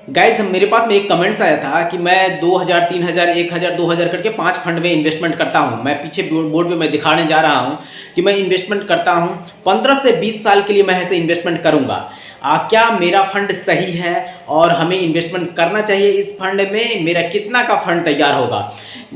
Guys मेरे पास में एक कमेंट्स आया था कि मैं 2000, 3000, 1000, 2000 करके 5 फंड में इन्वेस्टमेंट करता हूं। मैं पीछे बोर्ड पे मैं दिखाने जा रहा हूं कि मैं इन्वेस्टमेंट करता हूं 15 से 20 साल के लिए मैं ऐसे इन्वेस्टमेंट करूंगा। क्या मेरा फंड सही है और हमें इन्वेस्टमेंट करना चाहिए इस फंड में? मेरा कितना का फंड तैयार होगा?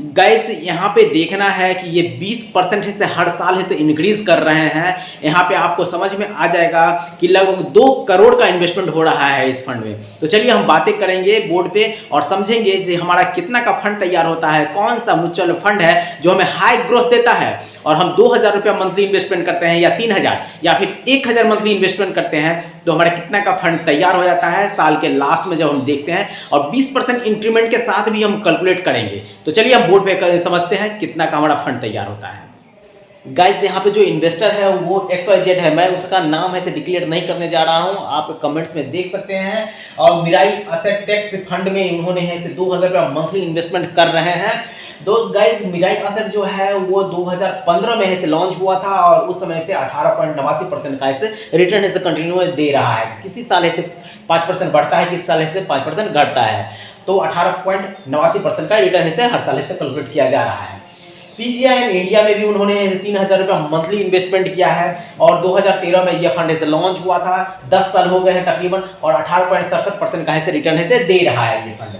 गाइज यहाँ पे देखना है कि ये 20% से हर साल से इंक्रीज कर रहे हैं। यहाँ पे आपको समझ में आ जाएगा कि लगभग 2 करोड़ का इन्वेस्टमेंट हो रहा है इस फंड में। तो चलिए हम बातें करेंगे बोर्ड पे और समझेंगे कि हमारा कितना का फंड तैयार होता है, कौन सा म्यूचुअल फंड है जो हमें हाई ग्रोथ देता है और हम 2000 रुपया मंथली इन्वेस्टमेंट करते हैं या 3000 या फिर 1000 मंथली इन्वेस्टमेंट करते हैं तो हमारा कितना का फंड तैयार हो जाता है साल के लास्ट में जब हम देखते हैं। और 20% इंक्रीमेंट के साथ भी हम कैलकुलेट करेंगे। तो चलिए हम बोर्ड पे समझते हैं कितना का हमारा फंड तैयार होता है। गाइस यहाँ पे जो इन्वेस्टर है वो XYZ है, मैं उसका नाम ऐसे डिक्लेयर नहीं करने जा रहा हूँ, आप कमेंट्स में देख सकते हैं। और मिराई असेट टेक्स फंड में उन्होंने ऐसे 2000 रुपया मंथली इन्वेस्टमेंट कर रहे हैं। दो गाइस मिराई असेट जो है वो 2015 में ऐसे लॉन्च हुआ था और उस समय से 18.89% का ऐसे रिटर्न ऐसे कंटिन्यू दे रहा है। किसी साल ऐसे 5% बढ़ता है, किसी साल ऐसे 5% घटता है। तो 18.89% का रिटर्न ऐसे हर साल ऐसे कैलकुलेट किया जा रहा है। PGIM इंडिया में भी उन्होंने 3000 रुपया मंथली इन्वेस्टमेंट किया है और 2013 में यह फंड ऐसे लॉन्च हुआ था। 10 साल हो गए हैं तकरीबन और 18.67% का ऐसे रिटर्न ऐसे दे रहा है ये fund.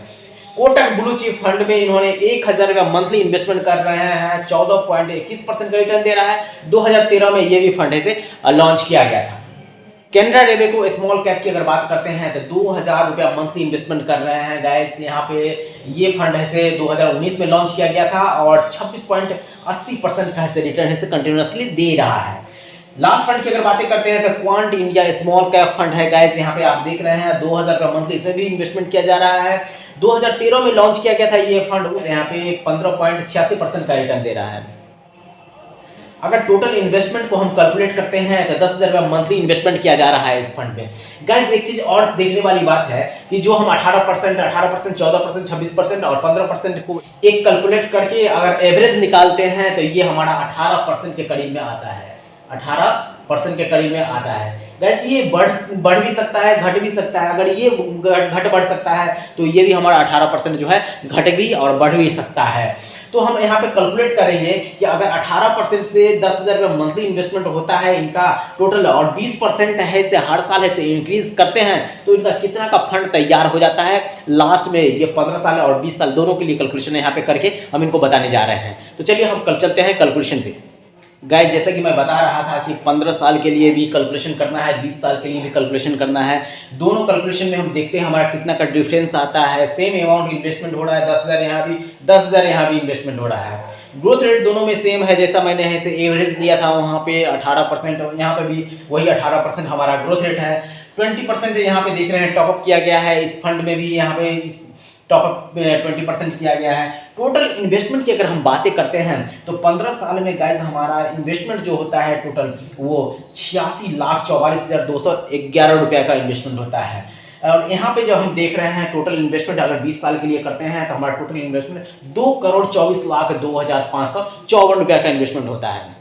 Kotak blue chip fund में इन्होंने 1000 रुपया मंथली इन्वेस्टमेंट कर रहे हैं, 14.21% का रिटर्न दे रहा है। 2013 में ये भी फंड ऐसे लॉन्च किया गया था। कैनरा रेवेको स्मॉल कैप की अगर बात करते हैं तो 2000 रुपया मंथली इन्वेस्टमेंट कर रहे हैं। गाइस यहाँ पे ये फंड है 2019 में लॉन्च किया गया था और 26.80% का ऐसे रिटर्न है कंटिन्यूसली दे रहा है। लास्ट फंड की अगर बातें करते हैं तो quant India small cap fund है। गाइस यहाँ पे आप देख रहे हैं 2000 रुपया मंथली इसमें भी इन्वेस्टमेंट किया जा रहा है। 2013 में लॉन्च किया गया था ये फंड, उस यहाँ पे 15.86% का रिटर्न दे रहा है। अगर टोटल इन्वेस्टमेंट को हम कैलकुलेट करते हैं तो 10,000 रुपया मंथली इन्वेस्टमेंट किया जा रहा है इस फंड में। गाइस एक चीज और देखने वाली बात है कि जो हम 18%, 14%, 26% और 15% को एक कैलकुलेट करके अगर एवरेज निकालते हैं तो ये हमारा 18% के करीब में आता है। 18% के करीब में आता है। वैसे ये बढ़ भी सकता है, घट भी सकता है। अगर ये घट बढ़ सकता है तो ये भी हमारा 18% जो है घट भी और बढ़ भी सकता है। तो हम यहाँ पे कैलकुलेट करेंगे कि अगर 18% से 10,000 रुपये मंथली इन्वेस्टमेंट होता है इनका टोटल और 20% है से हर साल ऐसे इंक्रीज करते हैं तो इनका कितना का फंड तैयार हो जाता है लास्ट में। ये 15 साल और 20 साल दोनों के लिए कैलकुलेशन यहाँ पे करके हम इनको बताने जा रहे हैं। तो चलिए हम कल चलते हैं कैलकुलेशन पे। गाइस जैसा कि मैं बता रहा था कि 15 साल के लिए भी कैलकुलेशन करना है, 20 साल के लिए भी कैलकुलेशन करना है। दोनों कैलकुलेशन में हम देखते हैं हमारा कितना का डिफरेंस आता है। सेम अमाउंट इन्वेस्टमेंट हो रहा है, 10,000 यहाँ भी, 10,000 यहाँ भी इन्वेस्टमेंट हो रहा है। ग्रोथ रेट दोनों में सेम है, जैसा मैंने ऐसे एवरेज दिया था वहाँ पे 18%, यहाँ पे भी वही 18% हमारा ग्रोथ रेट है। 20% यहाँ पे देख रहे हैं टॉपअप किया गया है इस फंड में भी, यहाँ पे टॉपअप 20% किया गया है। टोटल इन्वेस्टमेंट की अगर हम बातें करते हैं तो 15 साल में गाइस हमारा इन्वेस्टमेंट जो होता है टोटल वो 86,44,211 रुपया का इन्वेस्टमेंट होता है। और यहाँ पे जो हम देख रहे हैं टोटल इन्वेस्टमेंट अगर 20 साल के लिए करते हैं तो हमारा टोटल इन्वेस्टमेंट 2,24,02,554 रुपया का इन्वेस्टमेंट होता है।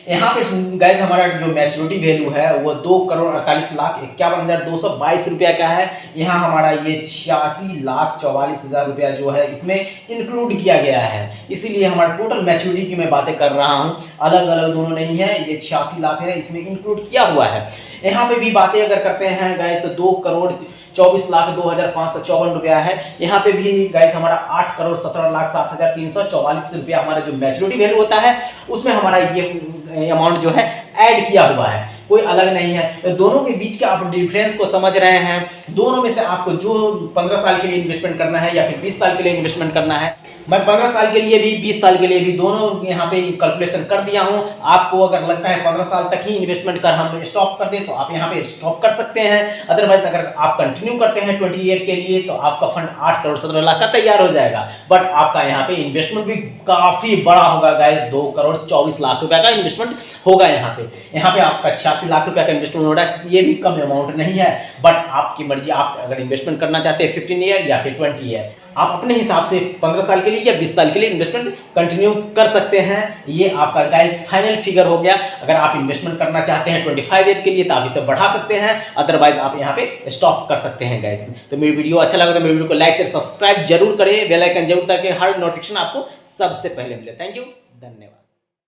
यहाँ पे गाइस हमारा जो मैच्योरिटी वैल्यू है वो 2,48,51,222 रुपया का है। यहाँ हमारा ये 86,44,000 रुपया जो है इसमें इंक्लूड किया गया है, इसीलिए हमारा टोटल मैच्योरिटी की मैं बातें कर रहा हूँ, अलग अलग दोनों नहीं है। ये 86 लाख है, इसमें इंक्लूड किया हुआ है। यहाँ पे भी बातें अगर करते हैं गाइस तो 2,24,02,554 रुपया है। यहाँ पे भी गाइस हमारा 8,17,07,344 रुपया हमारा जो मैच्योरिटी वैल्यू होता है उसमें हमारा ये अमाउंट जो है ऐड किया हुआ है, कोई अलग नहीं है। तो दोनों के बीच के आप डिफरेंस को समझ रहे हैं। दोनों में से आपको जो 15 साल के लिए इन्वेस्टमेंट करना है या फिर 20 साल के लिए इन्वेस्टमेंट करना है, मैं 15 साल के लिए भी 20 साल के लिए भी दोनों यहाँ पे कैलकुलेशन कर दिया हूँ। आपको अगर लगता है 15 साल तक ही इन्वेस्टमेंट कर हम स्टॉप कर दें तो आप यहाँ पे स्टॉप कर सकते हैं। अदरवाइज अगर आप कंटिन्यू करते हैं 20 ईयर के लिए तो आपका फंड 8 करोड़ 17 लाख का तैयार हो जाएगा। बट आपका यहाँ पे इन्वेस्टमेंट भी काफी बड़ा होगा गाइस, 2,24,00,000 रुपया का इन्वेस्टमेंट होगा। यहाँ पे आपका 86 लाख रुपया का इन्वेस्टमेंट हो रहा है। ये भी कम अमाउंट नहीं है, बट आपकी मर्जी, आप अगर इन्वेस्टमेंट करना चाहते हैं 15 ईयर या फिर 20 ईयर, आप अपने हिसाब से 15 साल के लिए या 20 साल के लिए इन्वेस्टमेंट कंटिन्यू कर सकते हैं। ये आपका गाइस फाइनल फिगर हो गया। अगर आप इन्वेस्टमेंट करना चाहते हैं 25 ईयर के लिए तो आप इसे बढ़ा सकते हैं, अदरवाइज आप यहाँ पे स्टॉप कर सकते हैं गाइस। तो मेरी वीडियो अच्छा लगा तो मेरी वीडियो को लाइक शेयर सब्सक्राइब जरूर करें, बेल आइकन जरूर ताकि हर नोटिफिकेशन आपको सबसे पहले मिले। थैंक यू, धन्यवाद।